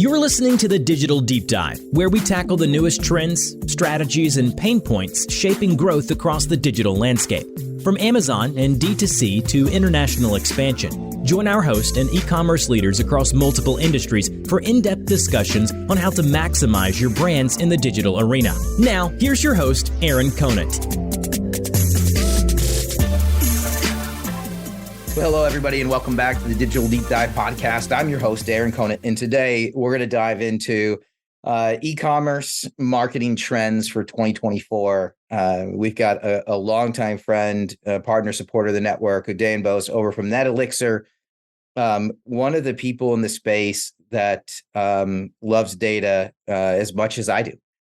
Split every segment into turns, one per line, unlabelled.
You're listening to the Digital Deep Dive, where we tackle the newest trends, strategies, and pain points shaping growth across the digital landscape. From Amazon and D2C to international expansion, join our host and e-commerce leaders across multiple industries for in-depth discussions on how to maximize your brands in the digital arena. Now, here's your host, Aaron Conant.
Well, hello, everybody, and welcome back to the Digital Deep Dive podcast. I'm your host, Aaron Conant, and today we're going to dive into e-commerce marketing trends for 2024. We've got a longtime friend, partner, supporter of the network, Udayan Bose, over from NetElixir, one of the people in the space that loves data as much as I do,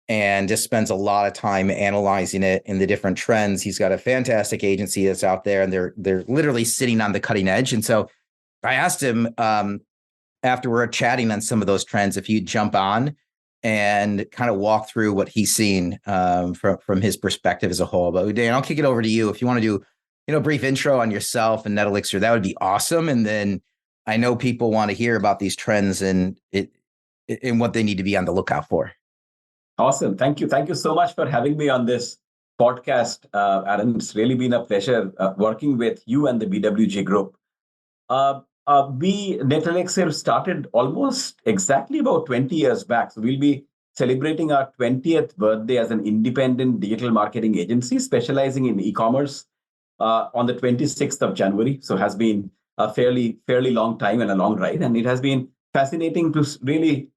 and just spends a lot of time analyzing it and the different trends. He's got a fantastic agency that's out there, and they're literally sitting on the cutting edge. And so I asked him after we're chatting on some of those trends, if you'd jump on and kind of walk through what he's seen from his perspective as a whole. But Udayan, I'll kick it over to you. If you want to do, a brief intro on yourself and NetElixir, that would be awesome. And then I know people want to hear about these trends and what they need to be on the lookout for.
Awesome. Thank you. Thank you so much for having me on this podcast, Aaron. It's really been a pleasure working with you and the BWG group. NetElixir started almost exactly about 20 years back. So we'll be celebrating our 20th birthday as an independent digital marketing agency specializing in e-commerce on the 26th of January. So it has been a fairly long time and a long ride. And it has been fascinating to really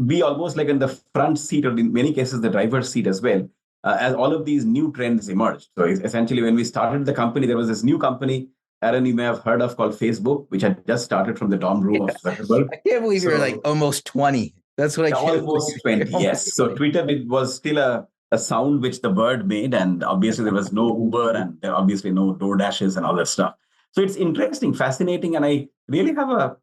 be almost like in the front seat, or in many cases, the driver's seat as well, as all of these new trends emerged. So essentially, when we started the company, there was this new company, Aaron, you may have heard of, called Facebook, which had just started from the dorm room of Zuckerberg.
I can't believe you're like almost 20. That's what I can't
almost 20, yes. So Twitter, it was still a sound which the bird made, and obviously there was no Uber, and there obviously no DoorDashes and all that stuff. So it's interesting, fascinating, and I really have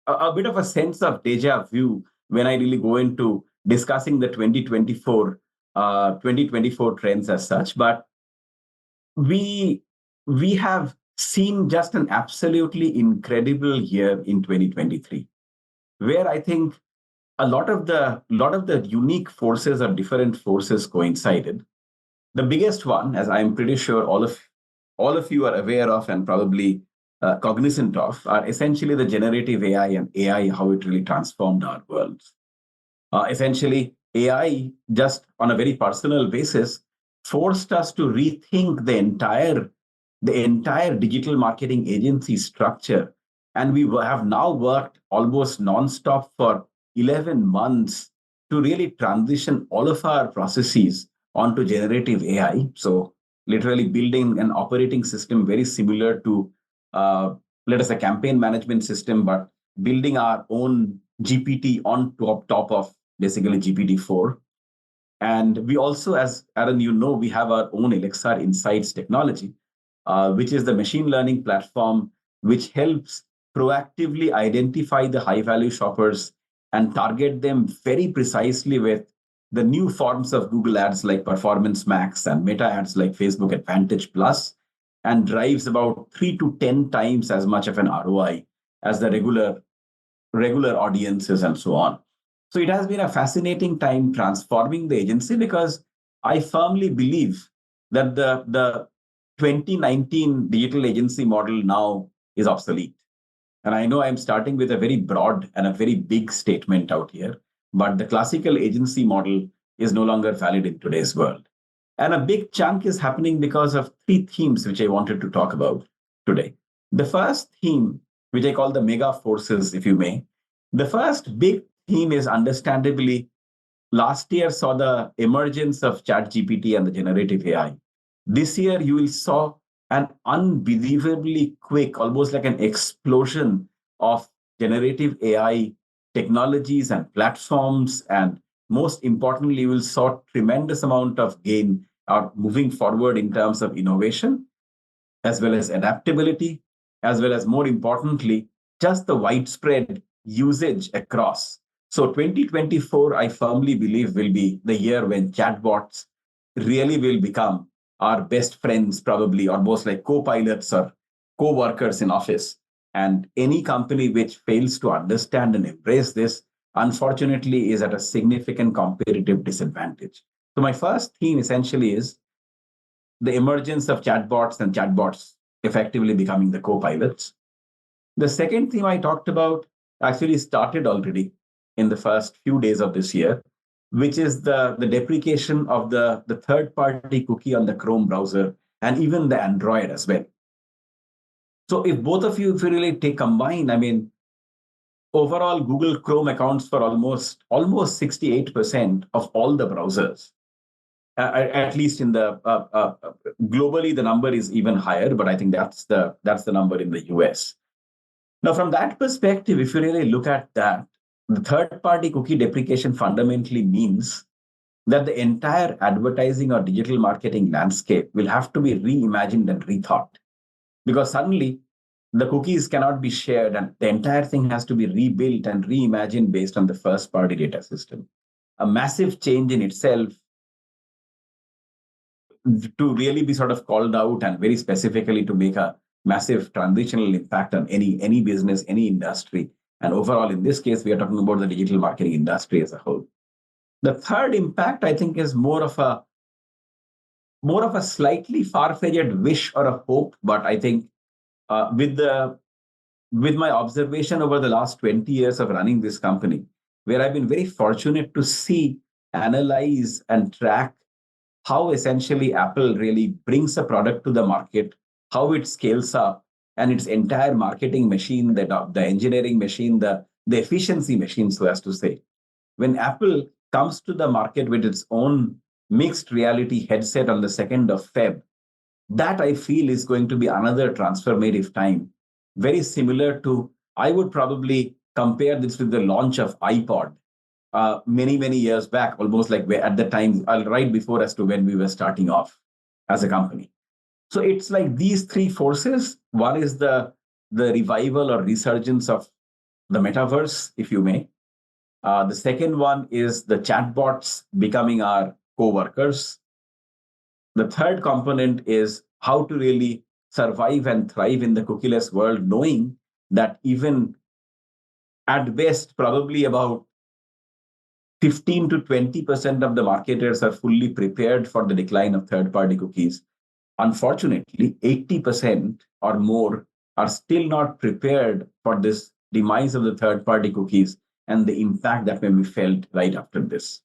a bit of a sense of deja vu when I really go into discussing the 2024 trends as such. But we have seen just an absolutely incredible year in 2023, where I think a lot of the unique forces or different forces coincided. The biggest one, as I'm pretty sure all of you are aware of and probably cognizant of, are essentially the generative AI and AI, how it really transformed our worlds. Essentially, AI, just on a very personal basis, forced us to rethink the entire digital marketing agency structure. And we have now worked almost nonstop for 11 months to really transition all of our processes onto generative AI. So literally building an operating system very similar to, let us say, campaign management system, but building our own GPT on top of basically GPT-4. And we also, as Aaron, we have our own Elixir Insights technology, which is the machine learning platform which helps proactively identify the high-value shoppers and target them very precisely with the new forms of Google ads like Performance Max and Meta ads like Facebook Advantage Plus, and drives about 3 to 10 times as much of an ROI as the regular audiences and so on. So it has been a fascinating time transforming the agency, because I firmly believe that the 2019 digital agency model now is obsolete. And I know I'm starting with a very broad and a very big statement out here, but the classical agency model is no longer valid in today's world. And a big chunk is happening because of 3 themes which I wanted to talk about today. The first theme, which I call the mega forces, if you may, the first big theme is understandably last year saw the emergence of ChatGPT and the generative AI. This year, you will saw an unbelievably quick, almost like an explosion of generative AI technologies and platforms. And most importantly, you will saw tremendous amount of gain moving forward in terms of innovation, as well as adaptability, as well as, more importantly, just the widespread usage across. So 2024, I firmly believe, will be the year when chatbots really will become our best friends, probably, or most like co-pilots or co-workers in office. And any company which fails to understand and embrace this unfortunately, is at a significant competitive disadvantage. So my first theme essentially is the emergence of chatbots and chatbots effectively becoming the co-pilots. The second theme I talked about actually started already in the first few days of this year, which is the deprecation of the third-party cookie on the Chrome browser and even the Android as well. So if both of you, if you really take combined, I mean, overall Google Chrome accounts for almost 68% of all the browsers. At least in the globally, the number is even higher, but I think that's the number in the US. Now, from that perspective, if you really look at that, the third-party cookie deprecation fundamentally means that the entire advertising or digital marketing landscape will have to be reimagined and rethought. Because suddenly, the cookies cannot be shared and the entire thing has to be rebuilt and reimagined based on the first-party data system. A massive change in itself to really be sort of called out and very specifically to make a massive transitional impact on any business, any industry. And overall, in this case, we are talking about the digital marketing industry as a whole. The third impact, I think, is more of a slightly far-fetched wish or a hope, but I think with my observation over the last 20 years of running this company, where I've been very fortunate to see, analyze, and track how essentially Apple really brings a product to the market, how it scales up, and its entire marketing machine, the engineering machine, the efficiency machine, so as to say. When Apple comes to the market with its own mixed reality headset on the 2nd of Feb, that I feel is going to be another transformative time. Very similar to, I would probably compare this with the launch of iPod many years back, almost like at the time, right before as to when we were starting off as a company. So it's like these three forces. One is the revival or resurgence of the metaverse, if you may. The second one is the chatbots becoming our co-workers. The third component is how to really survive and thrive in the cookieless world, knowing that even at best, probably about 15 to 20% of the marketers are fully prepared for the decline of third-party cookies. Unfortunately, 80% or more are still not prepared for this demise of the third-party cookies and the impact that may be felt right after this.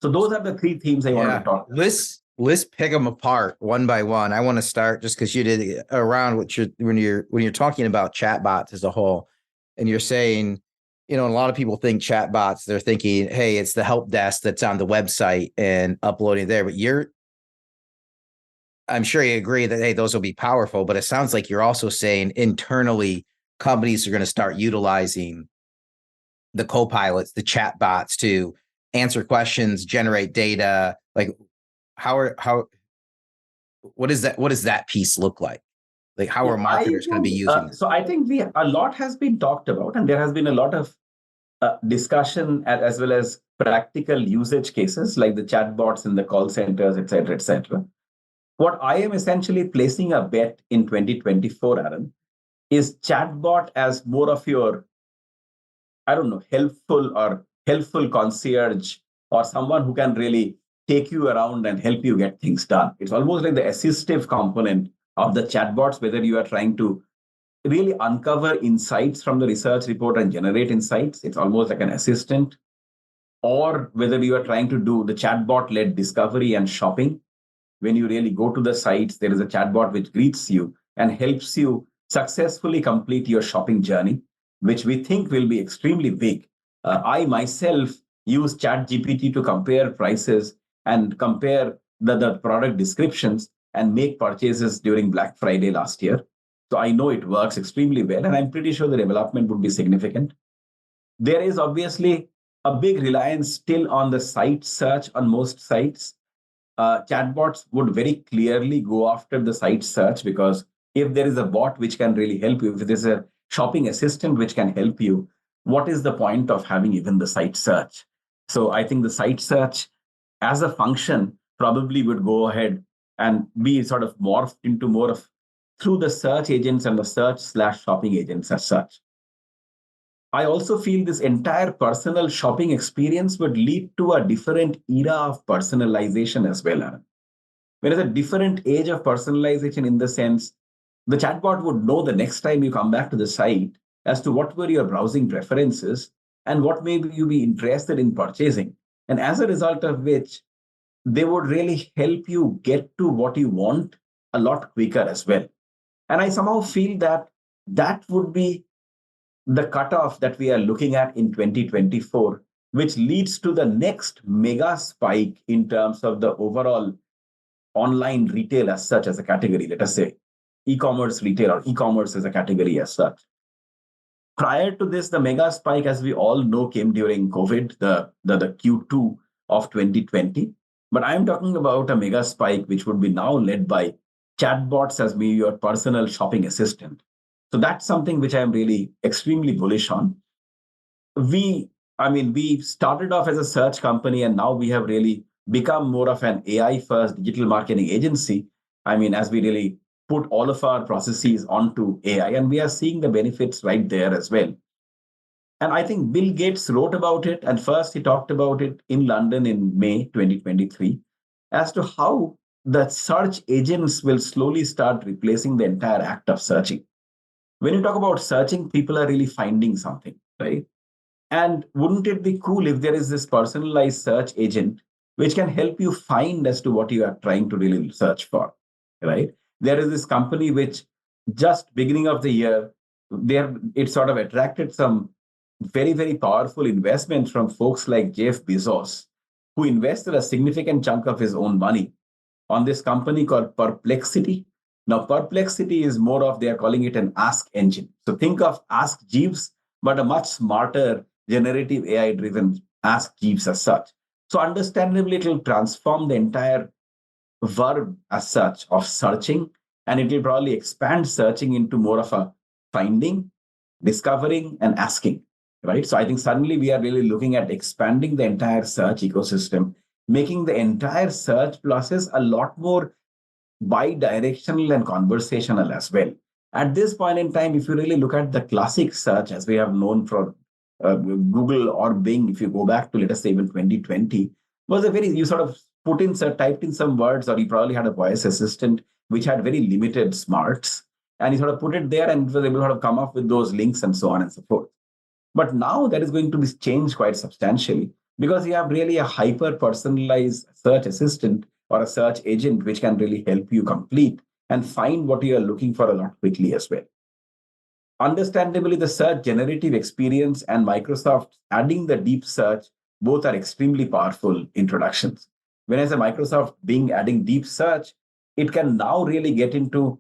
So those are the three themes I want to talk about.
Let's pick them apart one by one. I want to start just because you did around when you're talking about chatbots as a whole, and you're saying, a lot of people think chatbots, they're thinking, hey, it's the help desk that's on the website and uploading there. But I'm sure you agree that, hey, those will be powerful, but it sounds like you're also saying internally companies are going to start utilizing the co-pilots, the chatbots to answer questions, generate data. Like what does that piece look like? Like how are marketers going to be using this?
So I think a lot has been talked about, and there has been a lot of discussion as well as practical usage cases like the chatbots in the call centers, et cetera, et cetera. What I am essentially placing a bet in 2024, Aaron, is chatbot as more of your, helpful concierge or someone who can really take you around and help you get things done. It's almost like the assistive component of the chatbots, whether you are trying to really uncover insights from the research report and generate insights. It's almost like an assistant. Or whether you are trying to do the chatbot-led discovery and shopping. When you really go to the sites, there is a chatbot which greets you and helps you successfully complete your shopping journey, which we think will be extremely big. I myself use ChatGPT to compare prices and compare the product descriptions and make purchases during Black Friday last year. So I know it works extremely well, and I'm pretty sure the development would be significant. There is obviously a big reliance still on the site search on most sites. Chatbots would very clearly go after the site search, because if there is a bot which can really help you, if there's a shopping assistant which can help you, what is the point of having even the site search? So I think the site search as a function probably would go ahead and be sort of morphed into more of through the search agents and the search/shopping agents as such. I also feel this entire personal shopping experience would lead to a different era of personalization as well, Aaron. There is a different age of personalization in the sense the chatbot would know the next time you come back to the site as to what were your browsing preferences and what maybe you be interested in purchasing. And as a result of which, they would really help you get to what you want a lot quicker as well. And I somehow feel that that would be the cutoff that we are looking at in 2024, which leads to the next mega spike in terms of the overall online retail as such as a category, let us say e-commerce retail or e-commerce as a category as such. Prior to this, the mega spike, as we all know, came during COVID, the Q2 of 2020. But I'm talking about a mega spike which would be now led by chatbots as be your personal shopping assistant. So that's something which I'm really extremely bullish on. We started off as a search company and now we have really become more of an AI first digital marketing agency. As we really put all of our processes onto AI and we are seeing the benefits right there as well. And I think Bill Gates wrote about it. And first he talked about it in London in May 2023 as to how the search agents will slowly start replacing the entire act of searching. When you talk about searching, people are really finding something, right? And wouldn't it be cool if there is this personalized search agent which can help you find as to what you are trying to really search for, right? There is this company which just beginning of the year, it sort of attracted some very, very powerful investments from folks like Jeff Bezos, who invested a significant chunk of his own money on this company called Perplexity. Now, Perplexity is more of, they are calling it an ask engine. So think of Ask Jeeves, but a much smarter generative AI-driven Ask Jeeves as such. So understandably, it will transform the entire verb as such of searching, and it will probably expand searching into more of a finding, discovering, and asking, right? So I think suddenly we are really looking at expanding the entire search ecosystem, making the entire search process a lot more bi-directional and conversational as well. At this point in time, if you really look at the classic search as we have known from Google or Bing, if you go back to, let us say, even 2020, was you sort of typed in some words, or you probably had a voice assistant which had very limited smarts, and you sort of put it there and it was able to sort of come up with those links and so on and so forth. But now that is going to be changed quite substantially because you have really a hyper personalized search assistant or a search agent which can really help you complete and find what you are looking for a lot quickly as well. Understandably, the search generative experience and Microsoft adding the deep search, both are extremely powerful introductions. When I say Microsoft Bing adding deep search, it can now really get into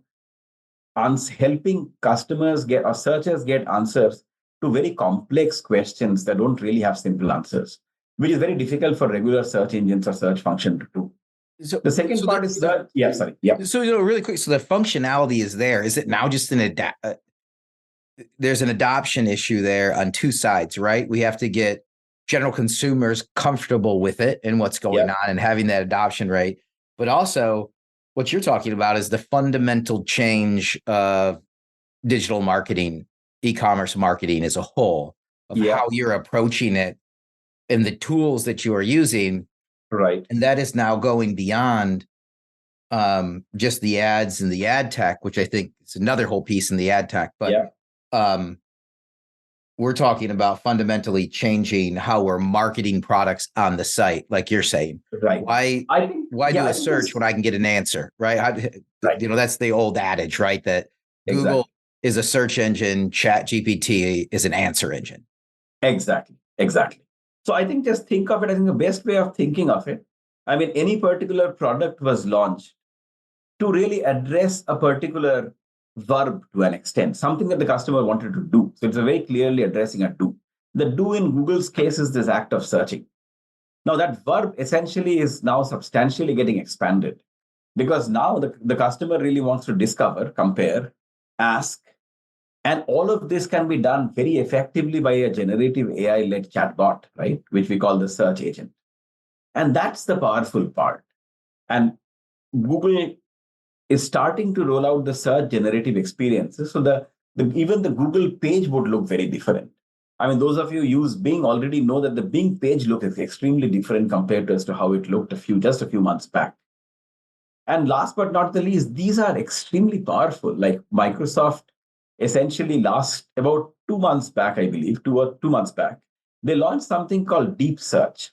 helping customers get or searchers get answers to very complex questions that don't really have simple answers, which is very difficult for regular search engines or search function to do. So the second part is that,
So, really quick, so the functionality is there. Is it now just there's an adoption issue there on two sides, right? We have to get general consumers comfortable with it and what's going on and having that adoption rate. But also what you're talking about is the fundamental change of digital marketing, e-commerce marketing as a whole, of how you're approaching it and the tools that you are using.
Right.
And that is now going beyond just the ads and the ad tech, which I think is another whole piece in the ad tech. But we're talking about fundamentally changing how we're marketing products on the site, like you're saying.
Right.
Why do a search when I can get an answer, right? That's the old adage, right? That Google is a search engine, ChatGPT is an answer engine.
Exactly. So I think just think of it, I think the best way of thinking of it, any particular product was launched to really address a particular verb to an extent, something that the customer wanted to do. So it's a very clearly addressing a do. The do in Google's case is this act of searching. Now that verb essentially is now substantially getting expanded because now the customer really wants to discover, compare, ask, and all of this can be done very effectively by a generative AI-led chatbot, right? Which we call the search agent. And that's the powerful part. And Google is starting to roll out the search generative experiences. So even the Google page would look very different. I mean, those of you use Bing already know that the Bing page look is extremely different compared to as to how it looked just a few months back. And last but not the least, these are extremely powerful. Like Microsoft essentially last about 2 months back, I believe, 2 months back, they launched something called Deep Search,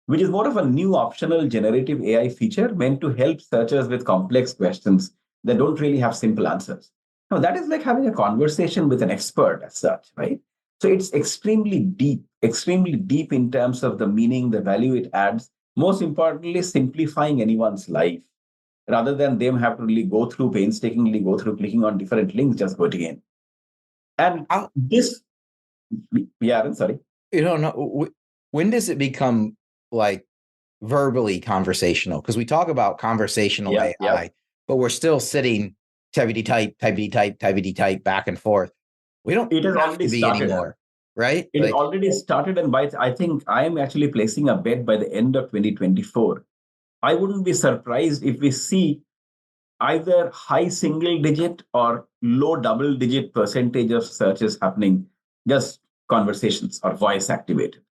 which is more of a new optional generative AI feature meant to help searchers with complex questions that don't really have simple answers. Now, that is like having a conversation with an expert as such, right? So it's extremely deep in terms of the meaning, the value it adds. Most importantly, simplifying anyone's life rather than them have to really painstakingly go through clicking on different links, just going in. And
How,
this, yeah, I'm sorry.
you don't know, when does it become like verbally conversational? Because we talk about conversational AI, but we're still sitting typity type back and forth. We don't
It has
have
already
to be
started.
anymore, right?
It
Like,
already started, and I think I am actually placing a bet by the end of 2024. I wouldn't be surprised if we see either high single digit or low double digit percentage of searches happening, just conversations or voice activated,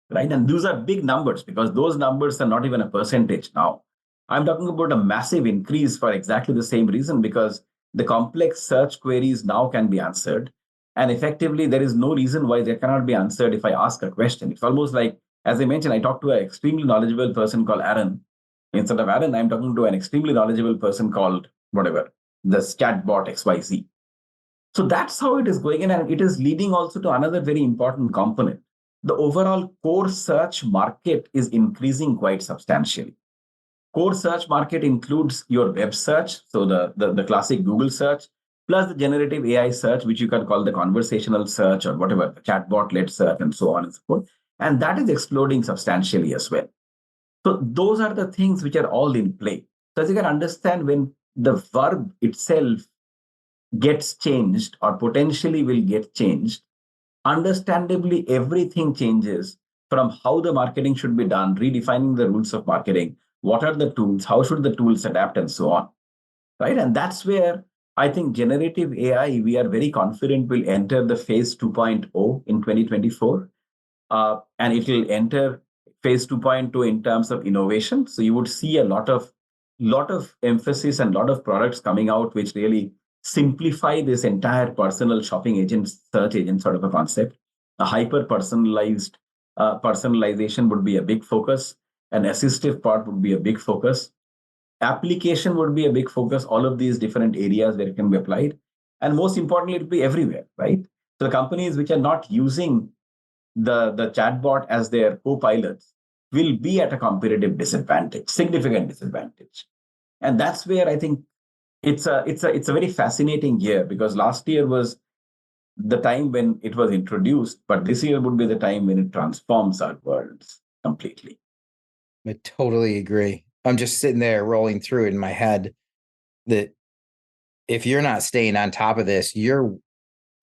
right? And those are big numbers because those numbers are not even a percentage now. I'm talking about a massive increase for exactly the same reason, because the complex search queries now can be answered. And effectively, there is no reason why they cannot be answered if I ask a question. It's almost like, as I mentioned, I talked to an extremely knowledgeable person called Aaron. Instead of Aaron, I'm talking to an extremely knowledgeable person called whatever, the chatbot XYZ. So that's how it is going in. And it is leading also to another very important component. The overall core search market is increasing quite substantially. Core search market includes your web search, so the classic Google search, plus the generative AI search, which you can call the conversational search or whatever, the chatbot-led search, and so on and so forth. And that is exploding substantially as well. So those are the things which are all in play. So as you can understand, when the verb itself gets changed or potentially will get changed, understandably, everything changes from how the marketing should be done, redefining the rules of marketing, what are the tools, how should the tools adapt, and so on. Right. And that's where I think generative AI, we are very confident will enter the phase 2.0 in 2024. And it will enter phase 2.2 in terms of innovation. So you would see a lot of emphasis and lot of products coming out which really simplify this entire personal shopping agent, search agent sort of a concept. A hyper personalized personalization would be a big focus. An assistive part would be a big focus. Application would be a big focus. All of these different areas where it can be applied. And most importantly, it would be everywhere, right? So the companies which are not using the chatbot as their co-pilots will be at a competitive disadvantage, significant disadvantage. And that's where I think it's a very fascinating year, because last year was the time when it was introduced, but this year would be the time when it transforms our worlds completely.
I totally agree. I'm just sitting there rolling through it in my head that if you're not staying on top of this, your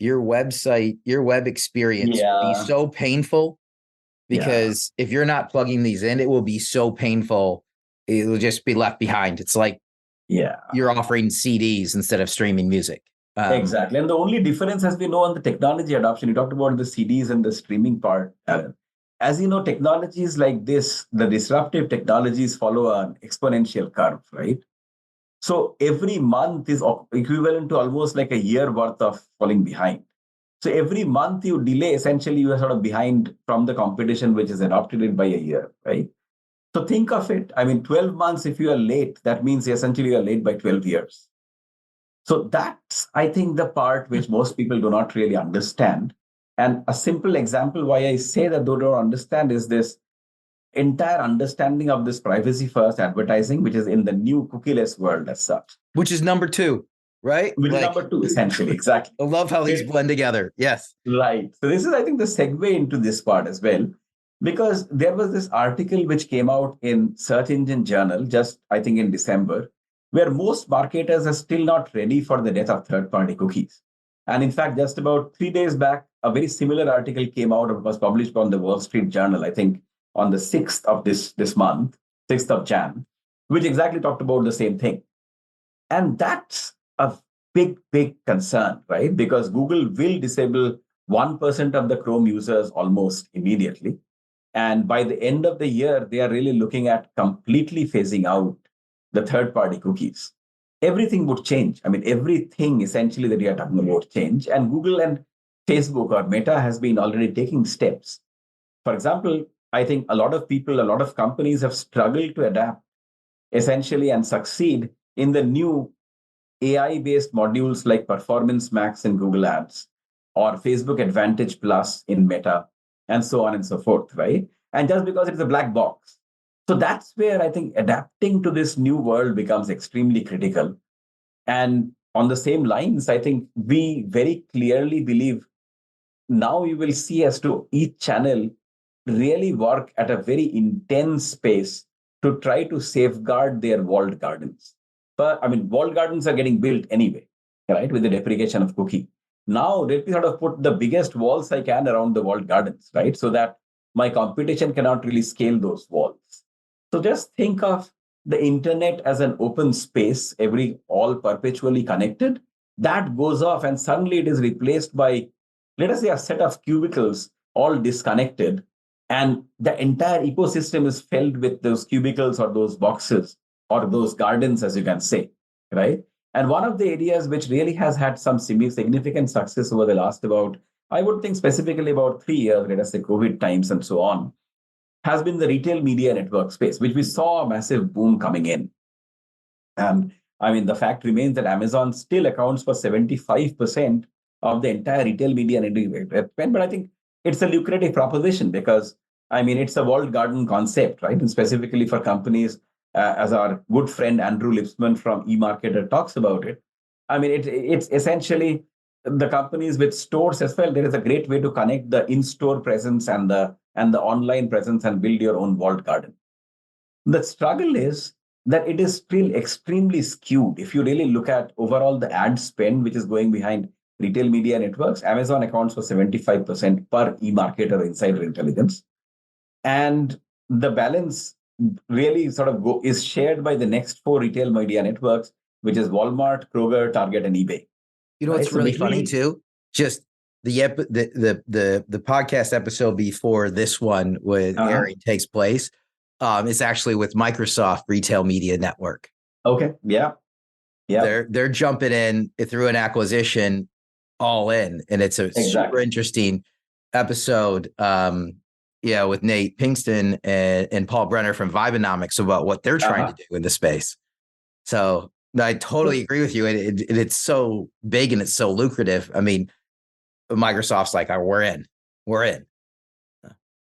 website, your web experience will be so painful, because if you're not plugging these in, it will be so painful. It will just be left behind. It's like you're offering CDs instead of streaming music.
Exactly. And the only difference, as we know, on the technology adoption, you talked about the CDs and the streaming part. As you know, technologies like this, the disruptive technologies follow an exponential curve, right? So every month is equivalent to almost like a year worth of falling behind. So every month you delay, essentially you are sort of behind from the competition, which is adopted it by a year, right? So think of it. I mean, 12 months, if you are late, that means essentially you are late by 12 years. So that's, I think, the part which most people do not really understand. And a simple example why I say that they don't understand is this entire understanding of this privacy first advertising, which is in the new cookieless world as such.
Which is number two, right?
Which is number two, essentially. Exactly.
I love how these blend together. Yes.
Right. So this is, I think, the segue into this part as well, because there was this article which came out in Search Engine Journal just, I think, in December, where most marketers are still not ready for the death of third-party cookies. And in fact, just about 3 days back, a very similar article came out and was published on the Wall Street Journal, I think, on the 6th of this month, 6th of Jan, which exactly talked about the same thing. And that's a big concern, right? Because Google will disable 1% of the Chrome users almost immediately. And by the end of the year, they are really looking at completely phasing out the third-party cookies. Everything would change. I mean, everything essentially that we are talking about change. And Google and Facebook or Meta has been already taking steps. For example, I think a lot of people, a lot of companies have struggled to adapt essentially and succeed in the new AI-based modules like Performance Max in Google Ads or Facebook Advantage Plus in Meta, and so on and so forth, right? And just because it's a black box. So that's where I think adapting to this new world becomes extremely critical. And on the same lines, I think we very clearly believe now you will see as to each channel really work at a very intense pace to try to safeguard their walled gardens. But I mean, walled gardens are getting built anyway, right? With the deprecation of cookie. Now let me sort of put the biggest walls I can around the walled gardens, right? So that my competition cannot really scale those walls. So just think of the internet as an open space, all perpetually connected. That goes off and suddenly it is replaced by, let us say, a set of cubicles all disconnected. And the entire ecosystem is filled with those cubicles or those boxes or those gardens, as you can say, right? And one of the areas which really has had some significant success over the last about, I would think specifically about 3 years, let us say COVID times and so on, has been the retail media network space, which we saw a massive boom coming in. And I mean, the fact remains that Amazon still accounts for 75% of the entire retail media network spend. But I think it's a lucrative proposition because, I mean, it's a walled garden concept, right? And specifically for companies, as our good friend Andrew Lipsman from eMarketer talks about it. I mean, it's essentially the companies with stores as well. There is a great way to connect the in-store presence and the online presence and build your own walled garden. The struggle is that it is still extremely skewed. If you really look at overall the ad spend, which is going behind retail media networks, Amazon accounts for 75% per eMarketer insider intelligence. And the balance really sort of is shared by the next 4 retail media networks, which is Walmart, Kroger, Target, and eBay.
You know, right? What's really funny too? Just the podcast episode before this one with airing takes place. It's actually with Microsoft Retail Media Network.
Okay. Yeah.
They're jumping in through an acquisition all in. And it's a super interesting episode. With Nate Pinkston and Paul Brenner from Vibenomics about what they're trying to do in the space. So I totally agree with you. It's so big and it's so lucrative. I mean, Microsoft's like, we're in.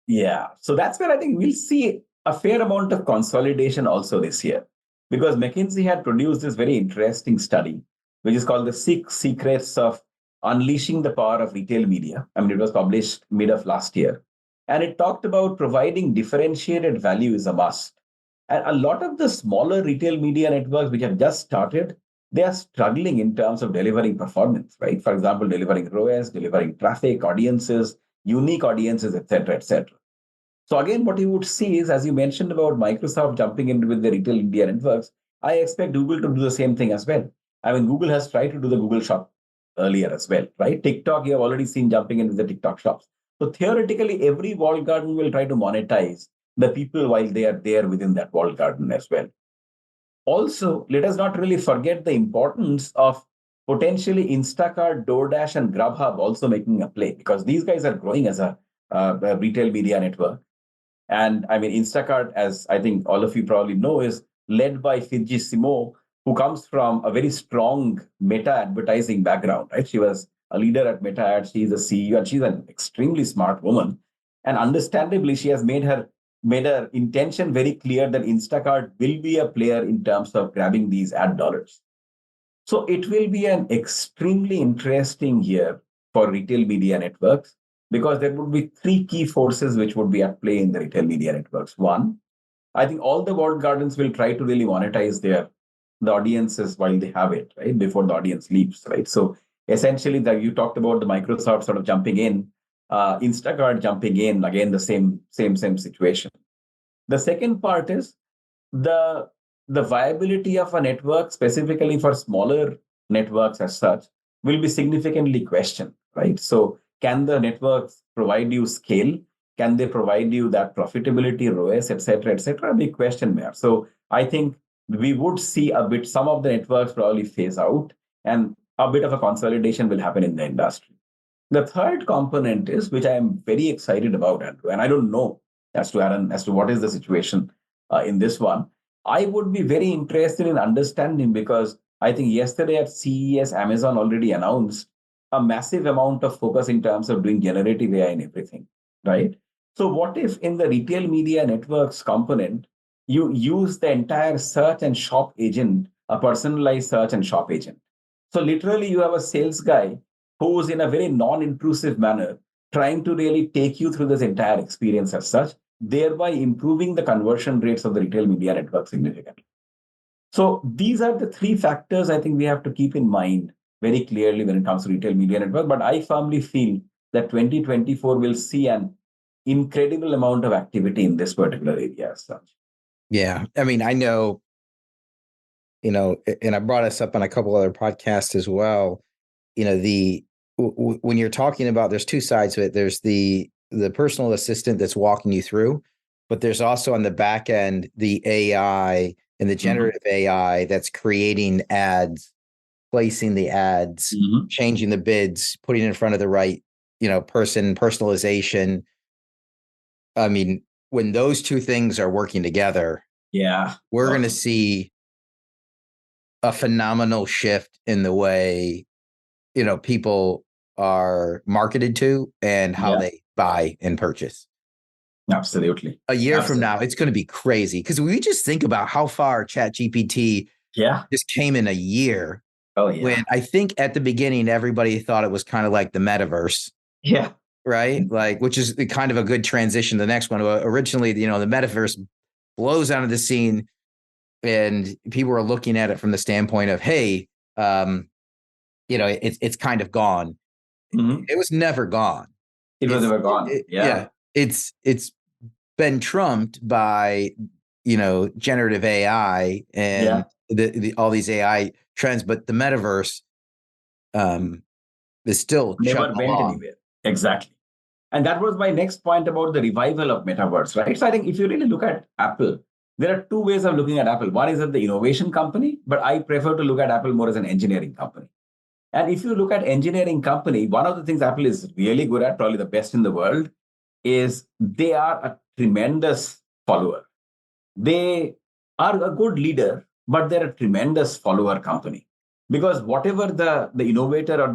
Yeah. So that's where I think we'll see a fair amount of consolidation also this year, because McKinsey had produced this very interesting study, which is called the 6 Secrets of Unleashing the Power of Retail Media. I mean, it was published mid of last year. And it talked about providing differentiated value is a must. And a lot of the smaller retail media networks which have just started, they are struggling in terms of delivering performance, right? For example, delivering ROAS, delivering traffic, audiences, unique audiences, et cetera, et cetera. So again, what you would see is, as you mentioned about Microsoft jumping in with the retail media networks, I expect Google to do the same thing as well. I mean, Google has tried to do the Google Shop earlier as well, right? TikTok, you have already seen jumping in with the TikTok shops. So theoretically, every walled garden will try to monetize the people while they are there within that walled garden as well. Also, let us not really forget the importance of potentially Instacart, DoorDash, and Grubhub also making a play, because these guys are growing as a retail media network. And I mean, Instacart, as I think all of you probably know, is led by Fidji Simo, who comes from a very strong Meta advertising background, right? She was a leader at Meta Ads. She's a CEO, and she's an extremely smart woman. And understandably, she has made her intention very clear that Instacart will be a player in terms of grabbing these ad dollars. So it will be an extremely interesting year for retail media networks, because there would be 3 key forces which would be at play in the retail media networks. One, I think all the walled gardens will try to really monetize the audiences while they have it, right? Before the audience leaves, right? So essentially, you talked about the Microsoft sort of jumping in, Instacart jumping in, again, the same situation. The second part is the viability of a network, specifically for smaller networks as such, will be significantly questioned, right? So can the networks provide you scale? Can they provide you that profitability, ROAS, et cetera? Big question there. So I think we would see some of the networks probably phase out, and a bit of a consolidation will happen in the industry. The third component is, which I am very excited about, Andrew, and I don't know as to Aaron, as to what is the situation in this one. I would be very interested in understanding, because I think yesterday at CES, Amazon already announced a massive amount of focus in terms of doing generative AI in everything, right? So what if in the retail media networks component, you use the entire search and shop agent, a personalized search and shop agent? So literally you have a sales guy who's in a very non-intrusive manner trying to really take you through this entire experience as such, thereby improving the conversion rates of the retail media network significantly. So these are the three factors I think we have to keep in mind very clearly when it comes to retail media network. But I firmly feel that 2024 will see an incredible amount of activity in this particular area as such.
Yeah. I mean, I know, and I brought us up on a couple other podcasts as well. When you're talking about, there's two sides of it. There's the personal assistant that's walking you through, but there's also on the back end, the AI and the generative AI that's creating ads, placing the ads, changing the bids, putting in front of the right, person, personalization. I mean, when those two things are working together, we're going to see a phenomenal shift in the way, people are marketed to and how they buy and purchase.
Absolutely.
A year from now, it's going to be crazy, because we just think about how far ChatGPT just came in a year.
Oh, yeah.
When I think at the beginning, everybody thought it was kind of like the metaverse.
Yeah.
Right. Like, which is kind of a good transition to the next one. Originally, the metaverse blows out of the scene, and people are looking at it from the standpoint of, hey, it's kind of gone. It was never gone.
It was never gone.
It's been trumped by, generative AI and all these AI trends, but the metaverse is still
never went anywhere. Exactly. And that was my next point about the revival of metaverse, right? So I think if you really look at Apple, there are two ways of looking at Apple. One is as the innovation company, but I prefer to look at Apple more as an engineering company. And if you look at engineering company, one of the things Apple is really good at, probably the best in the world, is they are a tremendous follower. They are a good leader, but they're a tremendous follower company. Because whatever the innovator or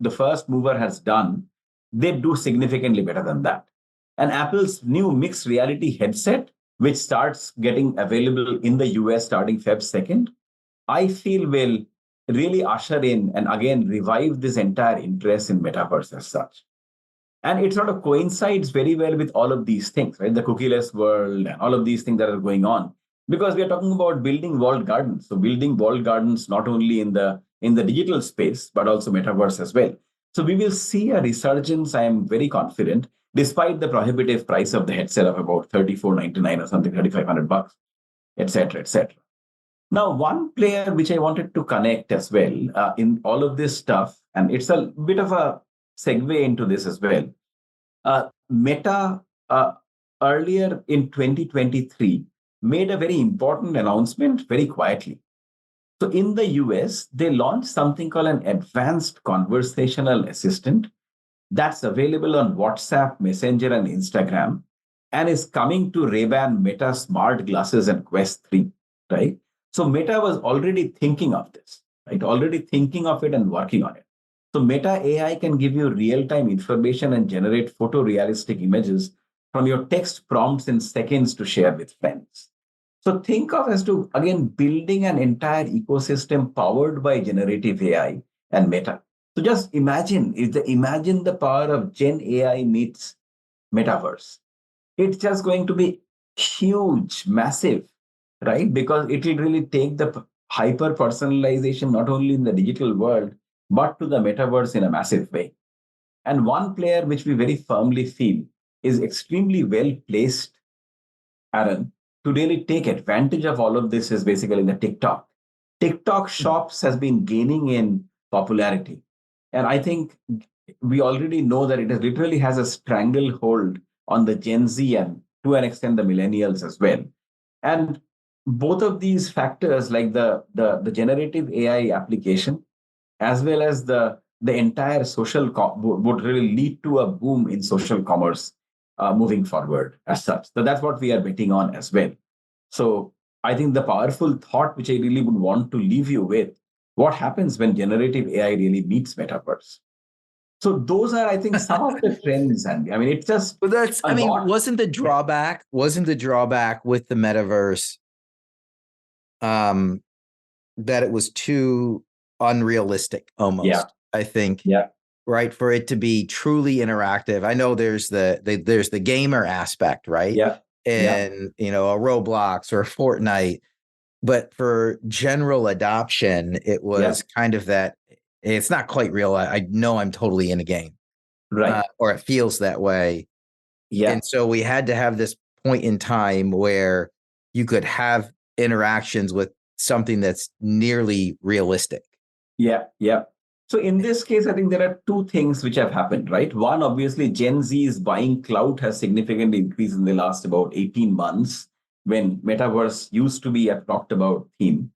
the first mover has done, they do significantly better than that. And Apple's new mixed reality headset, which starts getting available in the US starting Feb 2nd, I feel will really usher in and again revive this entire interest in metaverse as such. And it sort of coincides very well with all of these things, right? The cookieless world and all of these things that are going on, because we are talking about building walled gardens. So building walled gardens not only in the digital space, but also metaverse as well. So we will see a resurgence, I am very confident, despite the prohibitive price of the headset of about $34.99 or something, $3,500, et cetera, et cetera. Now, one player which I wanted to connect as well in all of this stuff, and it's a bit of a segue into this as well. Meta earlier in 2023 made a very important announcement very quietly. So in the US, they launched something called an advanced conversational assistant that's available on WhatsApp, Messenger, and Instagram, and is coming to Ray-Ban Meta smart glasses and Quest 3, right? So Meta was already thinking of this, right? Already thinking of it and working on it. So Meta AI can give you real-time information and generate photorealistic images from your text prompts in seconds to share with friends. So think of as to, again, building an entire ecosystem powered by generative AI and Meta. So just imagine the power of Gen AI meets metaverse. It's just going to be huge, massive, right? Because it will really take the hyper personalization not only in the digital world, but to the metaverse in a massive way. And one player which we very firmly feel is extremely well placed, Aaron, to really take advantage of all of this is basically the TikTok. TikTok shops has been gaining in popularity. And I think we already know that it is literally has a stranglehold on the Gen Z and to an extent the millennials as well. And both of these factors, like the generative AI application, as well as the entire would really lead to a boom in social commerce moving forward as such. So that's what we are betting on as well. So I think the powerful thought which I really would want to leave you with, what happens when generative AI really meets metaverse? So those are, I think, some of the trends. And I mean, it's just
But that's,
a
I mean,
lot.
wasn't the drawback with the metaverse that it was too unrealistic almost,
Yeah.
I think,
Yeah.
right? For it to be truly interactive. I know there's the gamer aspect, right?
Yeah.
And, a Roblox or a Fortnite, but for general adoption, it was kind of that it's not quite real. I know I'm totally in a game,
Right.
or it feels that way.
Yeah.
And so we had to have this point in time where you could have interactions with something that's nearly realistic.
Yeah. Yeah. So in this case, I think there are two things which have happened, right? One, obviously, Gen Z's buying clout has significantly increased in the last about 18 months when metaverse used to be a talked about theme.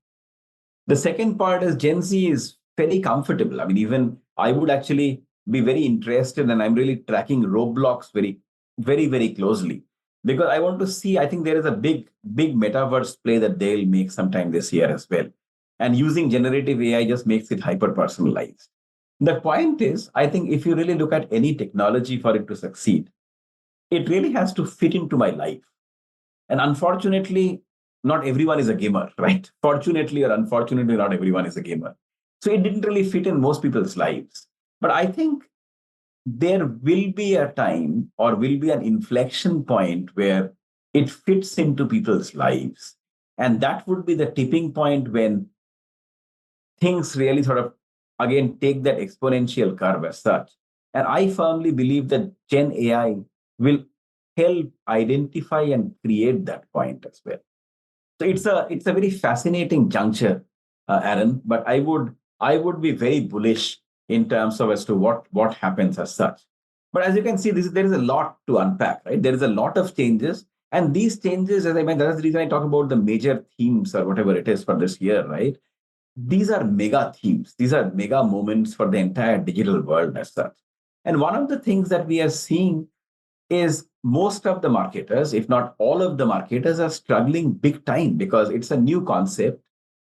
The second part is Gen Z is fairly comfortable. I mean, even I would actually be very interested, and I'm really tracking Roblox very, very, very closely because I want to see. I think there is a big, big metaverse play that they'll make sometime this year as well. And using generative AI just makes it hyper personalized. The point is, I think if you really look at any technology for it to succeed, it really has to fit into my life. And unfortunately, not everyone is a gamer, right? Fortunately or unfortunately, not everyone is a gamer. So it didn't really fit in most people's lives. But I think there will be a time or will be an inflection point where it fits into people's lives. And that would be the tipping point when things really sort of, again, take that exponential curve as such. And I firmly believe that Gen AI will help identify and create that point as well. So it's a very fascinating juncture, Aaron. But I would be very bullish in terms of as to what happens as such. But as you can see, there is a lot to unpack, right? There is a lot of changes, and these changes, as I mentioned, that's the reason I talk about the major themes or whatever it is for this year, right? These are mega themes. These are mega moments for the entire digital world as such. And one of the things that we are seeing is most of the marketers, if not all of the marketers, are struggling big time because it's a new concept.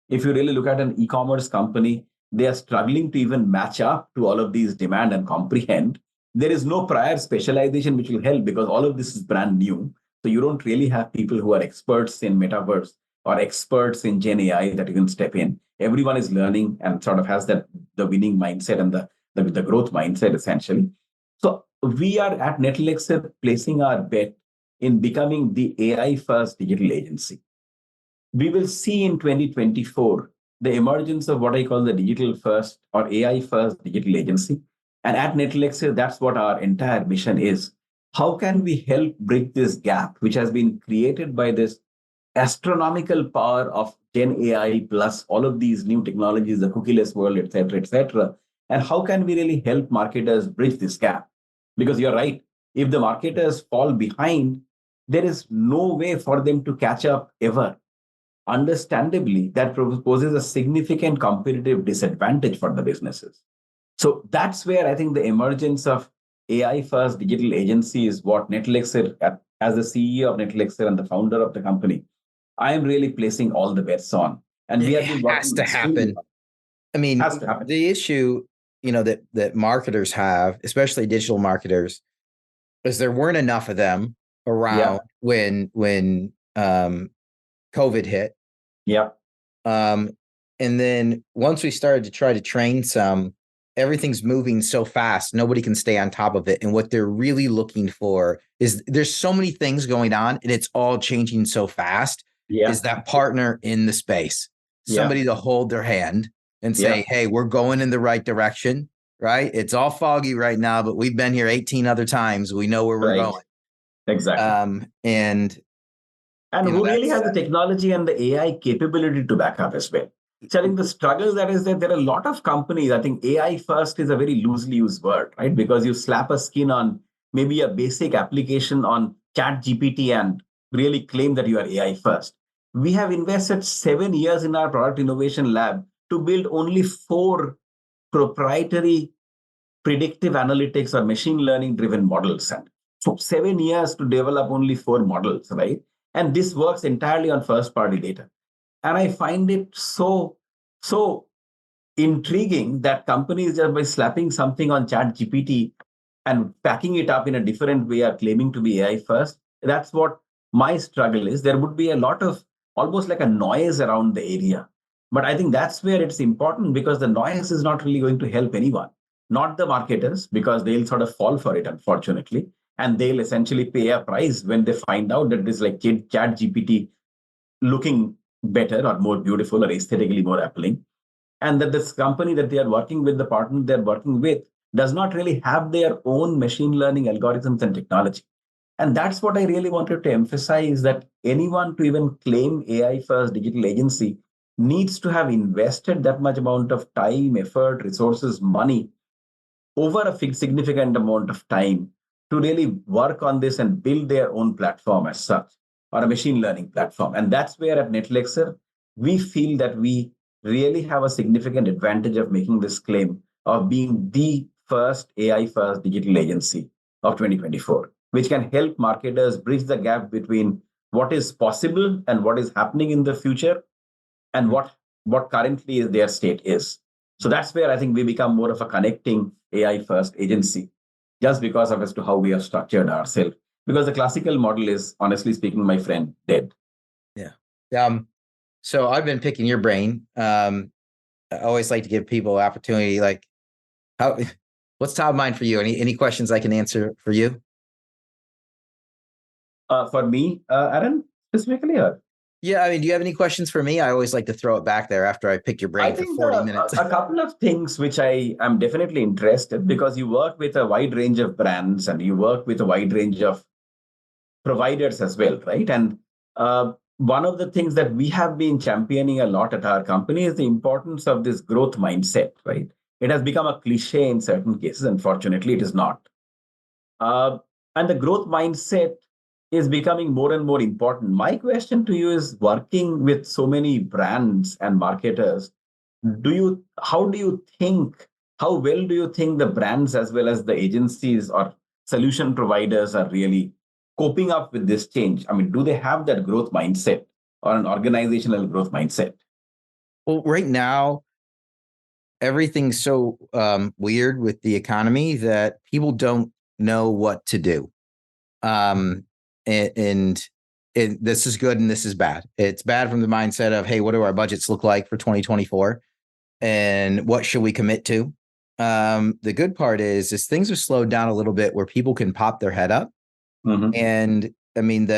If you really look at an e-commerce company, they are struggling to even match up to all of these demand and comprehend. There is no prior specialization which will help because all of this is brand new. So you don't really have people who are experts in metaverse or experts in Gen AI that you can step in. Everyone is learning and sort of has that the winning mindset and the growth mindset essentially. So we are at NetElixir placing our bet in becoming the AI first digital agency. We will see in 2024 the emergence of what I call the digital first or AI first digital agency. And at NetElixir, that's what our entire mission is. How can we help bridge this gap, which has been created by this astronomical power of Gen AI plus all of these new technologies, the cookieless world, et cetera, et cetera? And how can we really help marketers bridge this gap? Because you're right, if the marketers fall behind, there is no way for them to catch up ever. Understandably, that poses a significant competitive disadvantage for the businesses. So that's where I think the emergence of AI first digital agency is what NetElixir, as the CEO of NetElixir and the founder of the company, I am really placing all the bets on. And we
It
have been
has
working
to
extremely
happen.
hard.
I mean,
Has to happen.
the issue, that marketers have, especially digital marketers, is there weren't enough of them around when COVID hit.
Yeah.
And then once we started to try to train some, everything's moving so fast, nobody can stay on top of it. And what they're really looking for is there's so many things going on and it's all changing so fast.
Yeah.
Is that partner in the space, somebody to hold their hand and say, hey, we're going in the right direction, right? It's all foggy right now, but we've been here 18 other times. We know where we're going.
Exactly.
And
who really has the technology and the AI capability to back up as well. telling the struggle that is that there are a lot of companies. I think AI first is a very loosely used word, right? Because you slap a skin on maybe a basic application on chat GPT and really claim that you are AI first. We have invested 7 years in our product innovation lab to build only 4 proprietary predictive analytics or machine learning driven models. And so 7 years to develop only 4 models, right? And this works entirely on first party data. And I find it so intriguing that companies just by slapping something on chat GPT and packing it up in a different way are claiming to be AI first. That's what my struggle is. There would be a lot of almost like a noise around the area. But I think that's where it's important because the noise is not really going to help anyone, not the marketers, because they'll sort of fall for it, unfortunately. And they'll essentially pay a price when they find out that this like chat GPT looking better or more beautiful or aesthetically more appealing, and that this company that they are working with, the partner they're working with, does not really have their own machine learning algorithms and technology. And that's what I really wanted to emphasize, that anyone to even claim AI first digital agency needs to have invested that much amount of time, effort, resources, money over a significant amount of time to really work on this and build their own platform as such, or a machine learning platform. And that's where at NetElixir, we feel that we really have a significant advantage of making this claim of being the first AI first digital agency of 2024, which can help marketers bridge the gap between what is possible and what is happening in the future and what currently is their state is. So that's where I think we become more of a connecting AI first agency, just because of as to how we have structured ourselves. Because the classical model is, honestly speaking, my friend, dead.
Yeah. So I've been picking your brain. I always like to give people opportunity, like what's top of mind for you? Any questions I can answer for you?
For me, Aaron, specifically? Or?
Yeah, I mean, do you have any questions for me? I always like to throw it back there after I pick your brain for 40 minutes.
A couple of things which I am definitely interested, because you work with a wide range of brands and you work with a wide range of providers as well, right? And one of the things that we have been championing a lot at our company is the importance of this growth mindset, right? It has become a cliche in certain cases. Unfortunately, it is not. And the growth mindset is becoming more and more important. My question to you is, working with so many brands and marketers, how well do you think the brands as well as the agencies or solution providers are really coping up with this change? I mean, do they have that growth mindset or an organizational growth mindset?
Well, right now, everything's so weird with the economy that people don't know what to do. And this is good and this is bad. It's bad from the mindset of, hey, what do our budgets look like for 2024? And what should we commit to? The good part is things are slowed down a little bit where people can pop their head up. Mm-hmm. And I mean,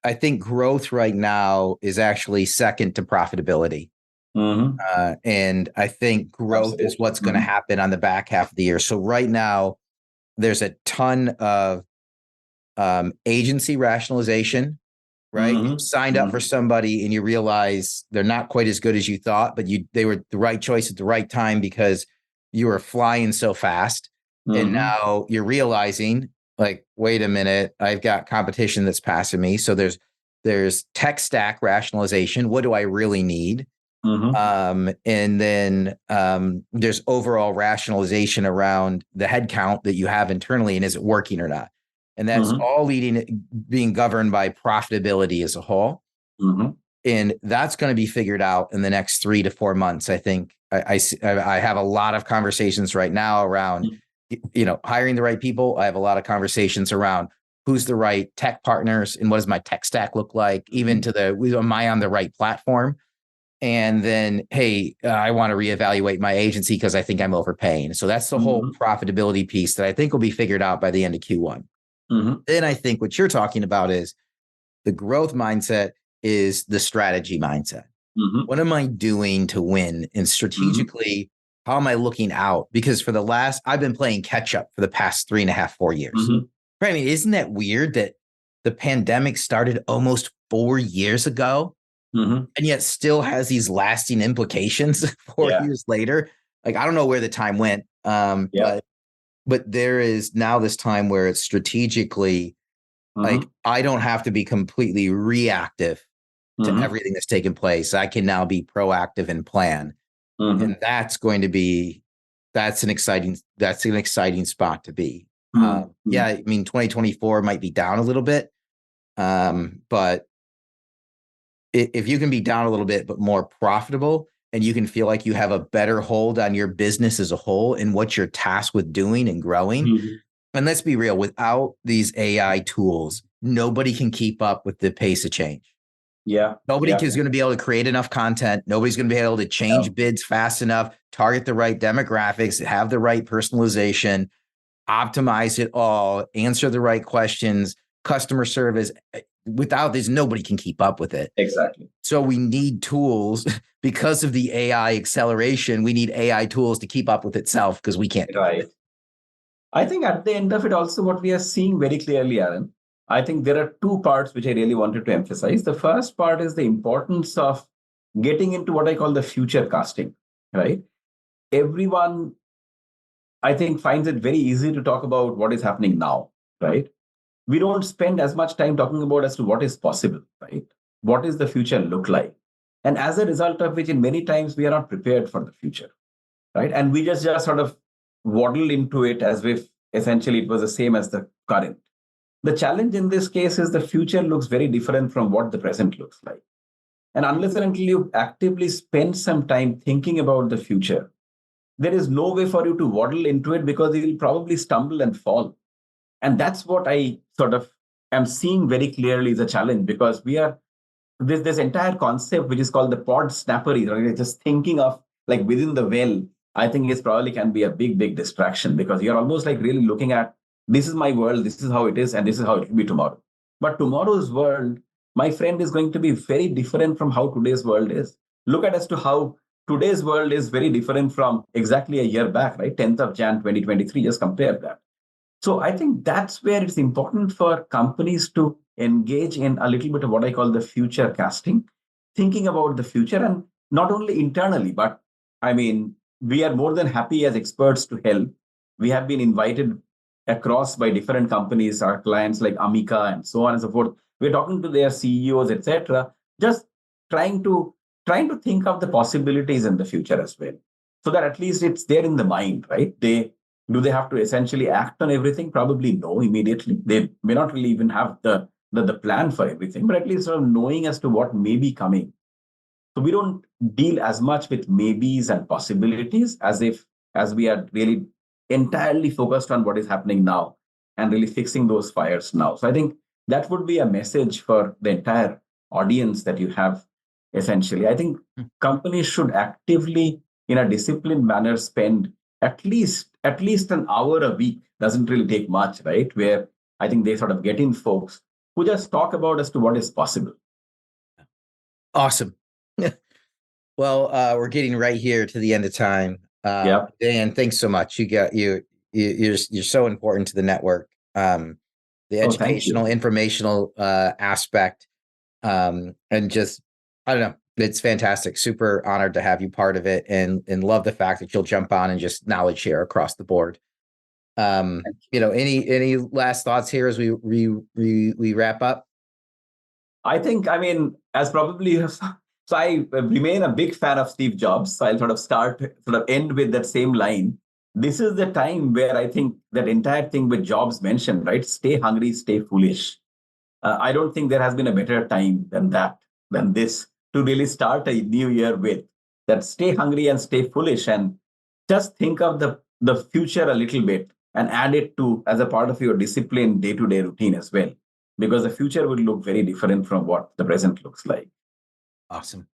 I think growth right now is actually second to profitability. Mm-hmm. And I think growth Absolutely. Is what's going to happen on the back half of the year. So right now, there's a ton of agency rationalization, right? Mm-hmm. You signed up for somebody and you realize they're not quite as good as you thought, but they were the right choice at the right time because you were flying so fast. Mm-hmm. And now you're realizing, like, wait a minute, I've got competition that's passing me. So there's tech stack rationalization. What do I really need? Mm-hmm. And then there's overall rationalization around the headcount that you have internally, and is it working or not? And that's mm-hmm. all being governed by profitability as a whole. Mm-hmm. And that's going to be figured out in the next 3 to 4 months. I think I have a lot of conversations right now around, hiring the right people. I have a lot of conversations around who's the right tech partners and what does my tech stack look like, even to am I on the right platform? And then, hey, I want to reevaluate my agency because I think I'm overpaying. So that's the mm-hmm. whole profitability piece that I think will be figured out by the end of Q1. Mm-hmm. Then I think what you're talking about is the growth mindset is the strategy mindset. Mm-hmm. What am I doing to win? And strategically, mm-hmm. how am I looking out? Because I've been playing catch up for the past 3.5, 4 years. Mm-hmm. I mean, isn't that weird that the pandemic started almost 4 years ago? and yet still has these lasting implications 4 years later. Like, I don't know where the time went, but there is now this time where it's strategically like, I don't have to be completely reactive to everything that's taken place. I can now be proactive and plan. And that's an exciting spot to be. Yeah, I mean, 2024 might be down a little bit. But if you can be down a little bit, but more profitable, and you can feel like you have a better hold on your business as a whole and what you're tasked with doing and growing. And let's be real, without these AI tools, nobody can keep up with the pace of change. Nobody is going to be able to create enough content. Nobody's going to be able to change bids fast enough, target the right demographics, have the right personalization, optimize it all, answer the right questions, customer service. Without this, nobody can keep up with it.
Exactly.
So we need tools because of the AI acceleration. We need AI tools to keep up with itself because we can't.
Right. I think at the end of it also, what we are seeing very clearly, Aaron, I think there are two parts which I really wanted to emphasize. The first part is the importance of getting into what I call the future casting, right? Everyone, I think, finds it very easy to talk about what is happening now, right? We don't spend as much time talking about as to what is possible, right? What does the future look like? And as a result of which, in many times, we are not prepared for the future, right? And we just sort of waddle into it as if essentially it was the same as the current. The challenge in this case is the future looks very different from what the present looks like. And unless and until you actively spend some time thinking about the future, there is no way for you to waddle into it because you will probably stumble and fall. And that's what I sort of am seeing very clearly is a challenge, because we are this entire concept, which is called the pod snappery, right? Just thinking of like within the well, I think is probably can be a big distraction, because you're almost like really looking at, this is my world, this is how it is, and this is how it will be tomorrow. But tomorrow's world, my friend, is going to be very different from how today's world is. Look at as to how today's world is very different from exactly a year back, right? 10th of Jan 2023, just compare that. So I think that's where it's important for companies to engage in a little bit of what I call the future casting, thinking about the future, and not only internally, but I mean, we are more than happy as experts to help. We have been invited across by different companies, our clients like Amica and so on and so forth. We're talking to their CEOs, etc., just trying to think of the possibilities in the future as well, so that at least it's there in the mind, right? Do they have to essentially act on everything? Probably no, immediately. They may not really even have the plan for everything, but at least sort of knowing as to what may be coming. So we don't deal as much with maybes and possibilities as we are really entirely focused on what is happening now and really fixing those fires now. So I think that would be a message for the entire audience that you have. Essentially, I think companies should actively, in a disciplined manner, spend at least an hour a week. Doesn't really take much, right? Where I think they sort of get in folks who just talk about as to what is possible.
Awesome. Well, we're getting right here to the end of time. Dan, thanks so much. You're so important to the network. The educational, informational aspect, and just, I don't know, it's fantastic. Super honored to have you part of it, and love the fact that you'll jump on and just knowledge share across the board. Any last thoughts here as we wrap up?
I think, as probably, so I remain a big fan of Steve Jobs. So I'll sort of end with that same line. This is the time where I think that entire thing with Jobs mentioned, right? Stay hungry, stay foolish. I don't think there has been a better time than this to really start a new year with. That stay hungry and stay foolish, and just think of the future a little bit and add it to as a part of your disciplined day-to-day routine as well, because the future will look very different from what the present looks like.
Awesome.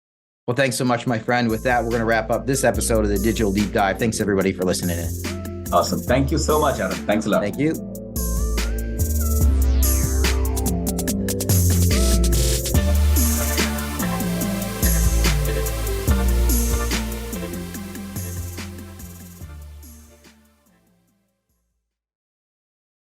Well, thanks so much, my friend. With that, we're going to wrap up this episode of the Digital Deep Dive. Thanks, everybody, for listening in.
Awesome. Thank you so much, Aaron. Thanks a lot.
Thank you.